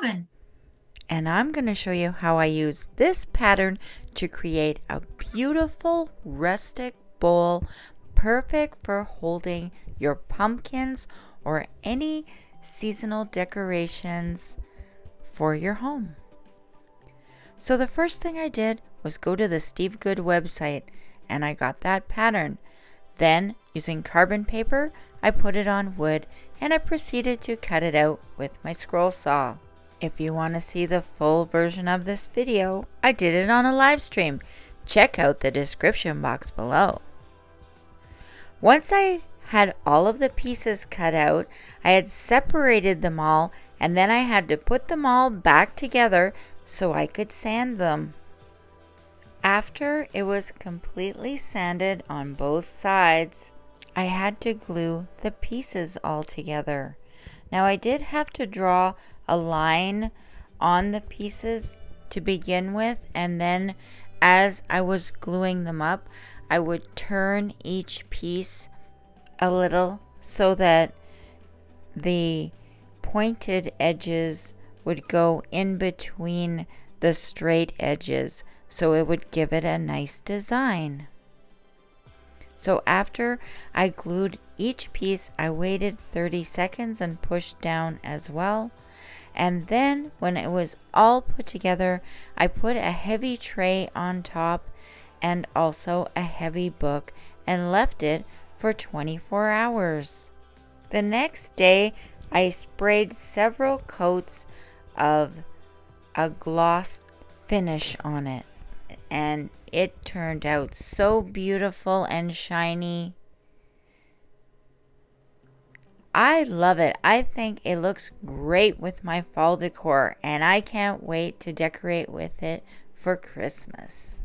Robin. And I'm going to show you how I use this pattern to create a beautiful rustic bowl, perfect for holding your pumpkins or any seasonal decorations for your home. So the first thing I did was go to the Steve Good website and I got that pattern. Then, using carbon paper, I put it on wood and I proceeded to cut it out with my scroll saw. If you want to see the full version of this video, I did it on a live stream. Check out the description box below. Once I had all of the pieces cut out, I had separated them all and then I had to put them all back together so I could sand them. After it was completely sanded on both sides, I had to glue the pieces all together. Now I did have to draw a line on the pieces to begin with, and then as I was gluing them up, I would turn each piece a little so that the pointed edges would go in between the straight edges, so it would give it a nice design. So after I glued each piece, I waited 30 seconds and pushed down as well. And then when it was all put together, I put a heavy tray on top and also a heavy book and left it for 24 hours. The next day, I sprayed several coats of a gloss finish on it, and it turned out so beautiful and shiny. I love it. I think it looks great with my fall decor, and I can't wait to decorate with it for Christmas.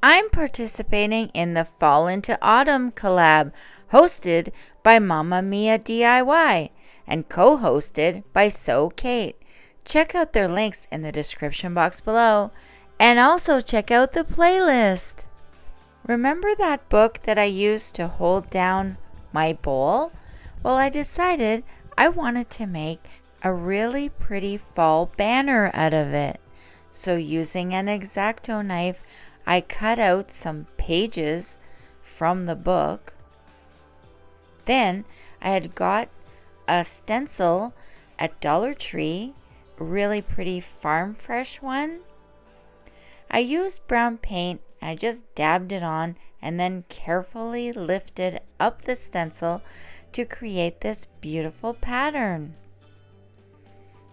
I'm participating in the Fall into Autumn collab hosted by Mamma Mia DIY and co-hosted by So Kate. Check out their links in the description box below, and also check out the playlist. Remember that book that I used to hold down my bowl? Well, I decided I wanted to make a really pretty fall banner out of it. So using an X-Acto knife, I cut out some pages from the book. Then I had got a stencil at Dollar Tree, a really pretty farm fresh one. I used brown paint. I just dabbed it on and then carefully lifted up the stencil to create this beautiful pattern.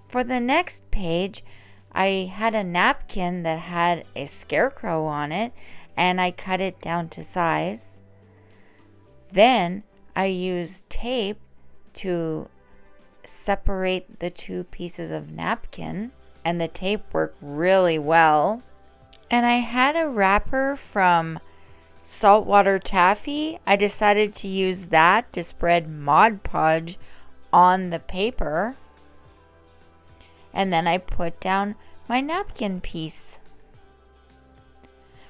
For the next page, I had a napkin that had a scarecrow on it and I cut it down to size. Then I used tape to separate the two pieces of napkin, and the tape worked really well. And I had a wrapper from Saltwater Taffy. I decided to use that to spread Mod Podge on the paper. And then I put down my napkin piece.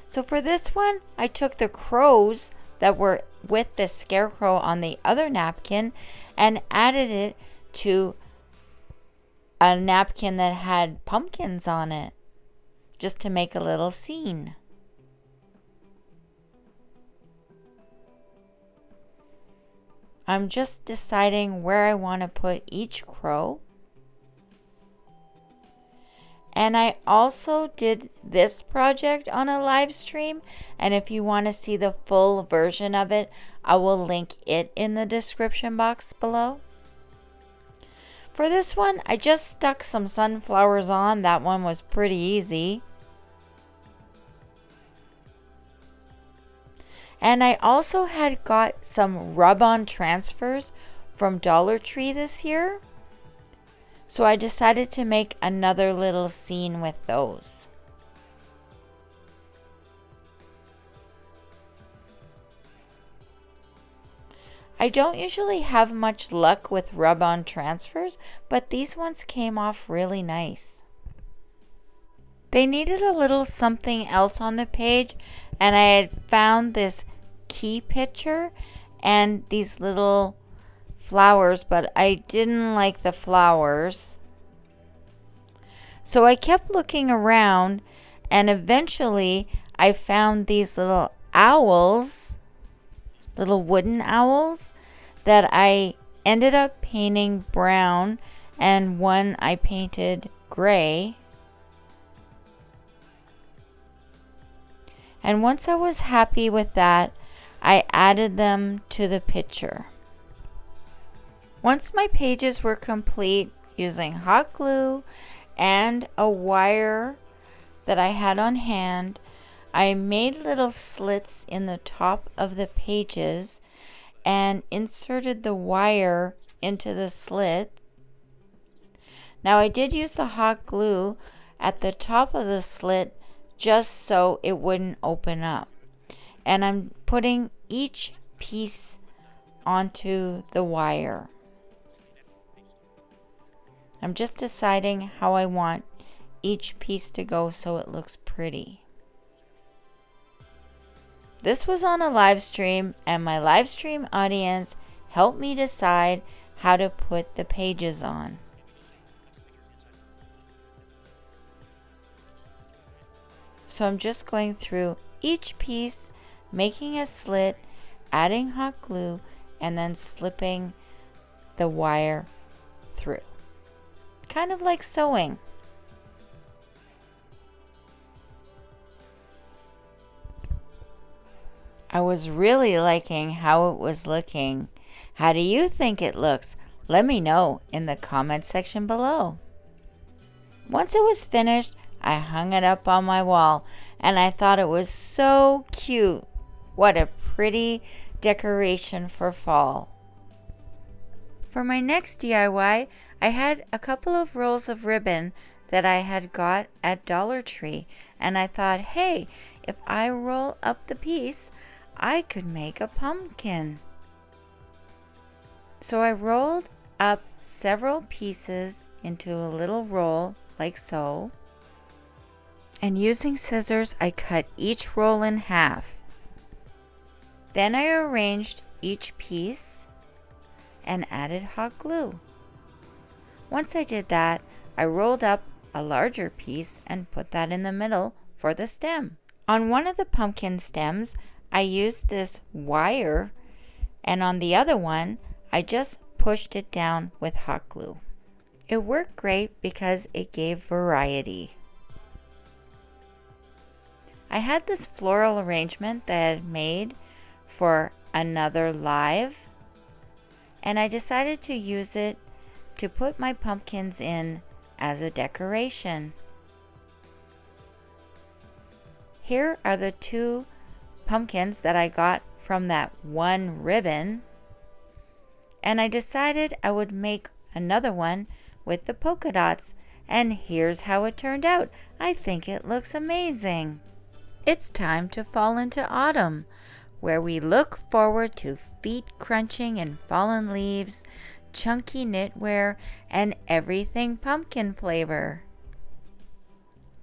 So for this one, I took the crows that were with the scarecrow on the other napkin and added it to a napkin that had pumpkins on it, just to make a little scene. I'm just deciding where I want to put each crow. And I also did this project on a live stream, and if you want to see the full version of it, I will link it in the description box below. For this one, I just stuck some sunflowers on. That one was pretty easy. And I also had got some rub-on transfers from Dollar Tree this year. So I decided to make another little scene with those. I don't usually have much luck with rub-on transfers, but these ones came off really nice. They needed a little something else on the page, and I had found this key picture and these little flowers, but I didn't like the flowers, So I kept looking around, and eventually I found these little owls, little wooden owls, that I ended up painting brown, and one I painted gray. And once I was happy with that, I added them to the picture. Once my pages were complete, using hot glue and a wire that I had on hand, I made little slits in the top of the pages and inserted the wire into the slit. Now I did use the hot glue at the top of the slit just so it wouldn't open up. And I'm putting each piece onto the wire. I'm just deciding how I want each piece to go so it looks pretty. This was on a live stream, and my live stream audience helped me decide how to put the pages on. So I'm just going through each piece, making a slit, adding hot glue, and then slipping the wire through. Kind of like sewing. I was really liking how it was looking. How do you think it looks? Let me know in the comment section below. Once it was finished, I hung it up on my wall, and I thought it was so cute. What a pretty decoration for fall. For my next DIY, I had a couple of rolls of ribbon that I had got at Dollar Tree, and I thought, hey, if I roll up the piece, I could make a pumpkin. So I rolled up several pieces into a little roll like so. And using scissors, I cut each roll in half. Then I arranged each piece and added hot glue. Once I did that, I rolled up a larger piece and put that in the middle for the stem. On one of the pumpkin stems, I used this wire, and on the other one, I just pushed it down with hot glue. It worked great because it gave variety. I had this floral arrangement that I had made for another live, and I decided to use it to put my pumpkins in as a decoration. Here are the two pumpkins that I got from that one ribbon, and I decided I would make another one with the polka dots, and here's how it turned out. I think it looks amazing. It's time to fall into autumn, where we look forward to feet crunching in fallen leaves, chunky knitwear, and everything pumpkin flavor.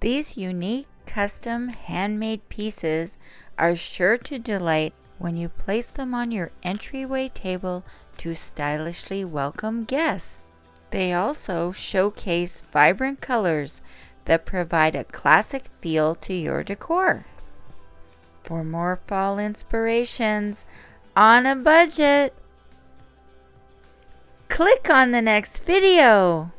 These unique custom handmade pieces are sure to delight when you place them on your entryway table to stylishly welcome guests. They also showcase vibrant colors that provide a classic feel to your decor. For more fall inspirations on a budget, click on the next video.